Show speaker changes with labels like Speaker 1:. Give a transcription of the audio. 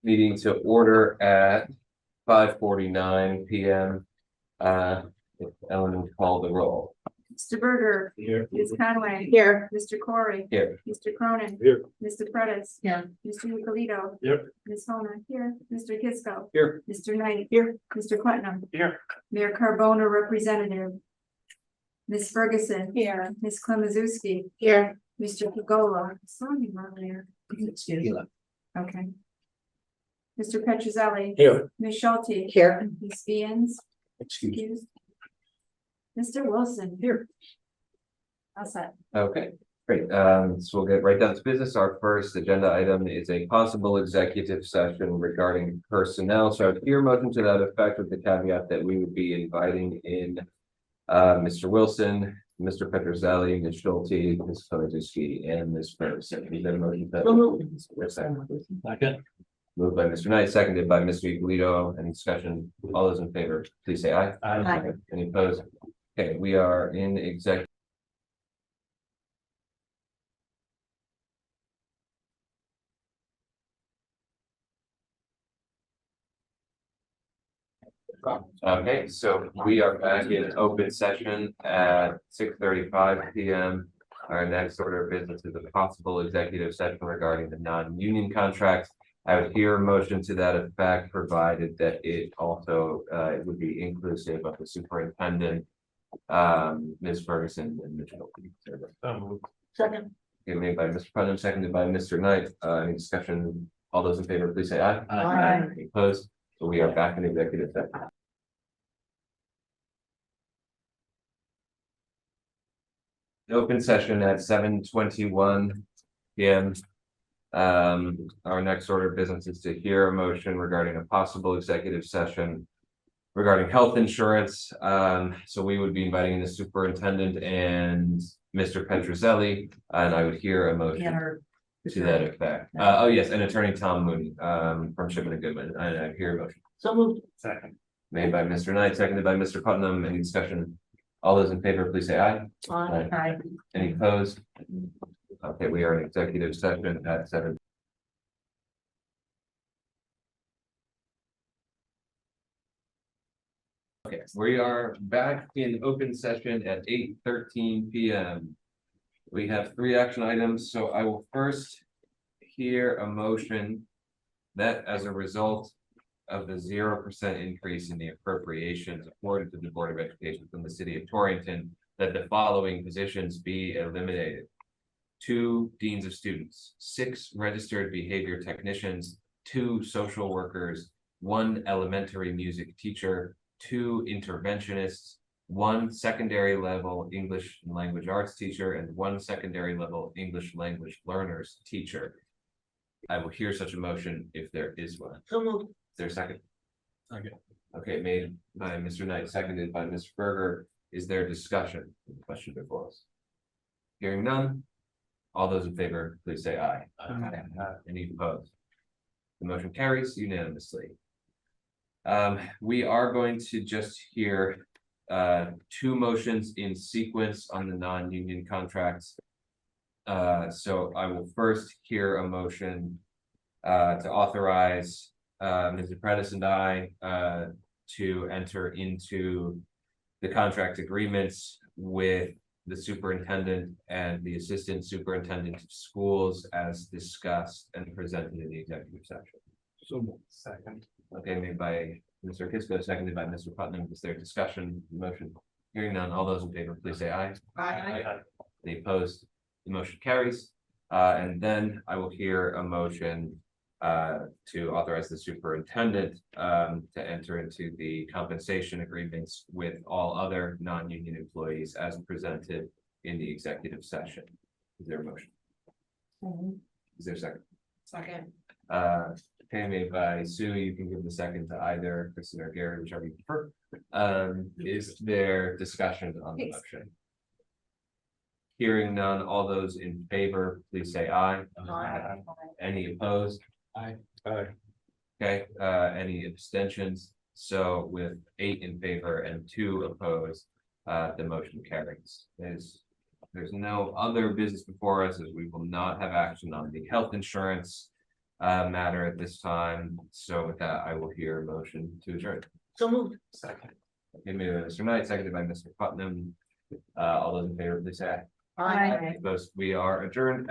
Speaker 1: meeting to order at 5:49 p.m. If Ellen would call the roll.
Speaker 2: Mr. Berger.
Speaker 1: Here.
Speaker 2: Ms. Conway.
Speaker 3: Here.
Speaker 2: Mr. Corey.
Speaker 1: Here.
Speaker 2: Mr. Cronin.
Speaker 1: Here.
Speaker 2: Mr. Freitas.
Speaker 3: Here.
Speaker 2: Mr. Nicolito.
Speaker 1: Yep.
Speaker 2: Ms. Hona. Here. Mr. Kisco.
Speaker 1: Here.
Speaker 2: Mr. Knight. Here. Mr. Putnam.
Speaker 1: Here.
Speaker 2: Mayor Carbona, representative. Ms. Ferguson.
Speaker 3: Here.
Speaker 2: Ms. Klemazewski.
Speaker 3: Here.
Speaker 2: Mr. Pagola. Saw him earlier.
Speaker 3: Excuse.
Speaker 2: Okay. Mr. Petrozelli.
Speaker 1: Here.
Speaker 2: Ms. Schulte.
Speaker 3: Here.
Speaker 2: Ms. Beans.
Speaker 1: Excuse.
Speaker 2: Mr. Wilson.
Speaker 3: Here.
Speaker 2: All set.
Speaker 1: Okay, great. So we'll get right down to business. Our first agenda item is a possible executive session regarding personnel. So I'd hear a motion to that effect with the caveat that we would be inviting in Mr. Wilson, Mr. Petrozelli, Ms. Schulte, Ms. Klemazewski, and Ms. Ferguson. Is there a motion to
Speaker 4: Second.
Speaker 1: Moved by Mr. Knight, seconded by Mr. Nicolito. Any discussion? All those in favor, please say aye.
Speaker 3: Aye.
Speaker 1: Any opposed? Okay, we are in executive. Okay, so we are back in open session at 6:35 p.m. Our next order of business is a possible executive session regarding the non-union contracts. I would hear a motion to that effect, provided that it also it would be inclusive of the superintendent, Ms. Ferguson and Ms. Schulte.
Speaker 3: Second.
Speaker 1: Okay, made by Mr. Putnam, seconded by Mr. Knight. Any discussion? All those in favor, please say aye.
Speaker 3: Aye.
Speaker 1: Any opposed? So we are back in executive session. Open session at 7:21 p.m. Our next order of business is to hear a motion regarding a possible executive session regarding health insurance. So we would be inviting the superintendent and Mr. Petrozelli, and I would hear a motion to that effect. Oh, yes, and Attorney Tom Mooney from Shipman and Goodman. I hear a motion.
Speaker 3: So moved.
Speaker 4: Second.
Speaker 1: Made by Mr. Knight, seconded by Mr. Putnam. Any discussion? All those in favor, please say aye.
Speaker 3: Aye.
Speaker 1: Any opposed? Okay, we are in executive session at 7. Okay, we are back in open session at 8:13 p.m. We have 3 action items, so I will first hear a motion that as a result of the 0% increase in the appropriations afforded to the Board of Education from the city of Torrington, that the following positions be eliminated: 2 deans of students, 6 registered behavior technicians, 2 social workers, 1 elementary music teacher, 2 interventionists, 1 secondary level English and language arts teacher, and 1 secondary level English language learners teacher. I will hear such a motion if there is one.
Speaker 3: So moved.
Speaker 1: Is there a second?
Speaker 4: Second.
Speaker 1: Okay, made by Mr. Knight, seconded by Mr. Berger. Is there discussion? Question before us? Hearing none. All those in favor, please say aye. Any opposed? The motion carries unanimously. We are going to just hear 2 motions in sequence on the non-union contracts. So I will first hear a motion to authorize Mr. Prentice and I to enter into the contract agreements with the superintendent and the assistant superintendent of schools as discussed and presented in the executive session.
Speaker 4: So second.
Speaker 1: Okay, made by Mr. Kisco, seconded by Mr. Putnam. Is there discussion, motion? Hearing none, all those in favor, please say aye.
Speaker 3: Aye.
Speaker 1: Any opposed? The motion carries. And then I will hear a motion to authorize the superintendent to enter into the compensation agreements with all other non-union employees as presented in the executive session. Is there a motion? Is there a second?
Speaker 3: Second.
Speaker 1: Okay, made by Sue. You can give the second to either Kristen or Gary, whichever you prefer. Is there discussion on the motion? Hearing none, all those in favor, please say aye.
Speaker 3: Aye.
Speaker 1: Any opposed?
Speaker 4: Aye.
Speaker 1: Okay, any abstentions? So with 8 in favor and 2 opposed, the motion carries. There's no other business before us, as we will not have action on the health insurance. matter at this time. So with that, I will hear a motion to adjourn.
Speaker 3: So moved.
Speaker 4: Second.
Speaker 1: Okay, maybe Mr. Knight, seconded by Mr. Putnam. All those in favor, please say aye.
Speaker 2: Aye.
Speaker 1: Those, we are adjourned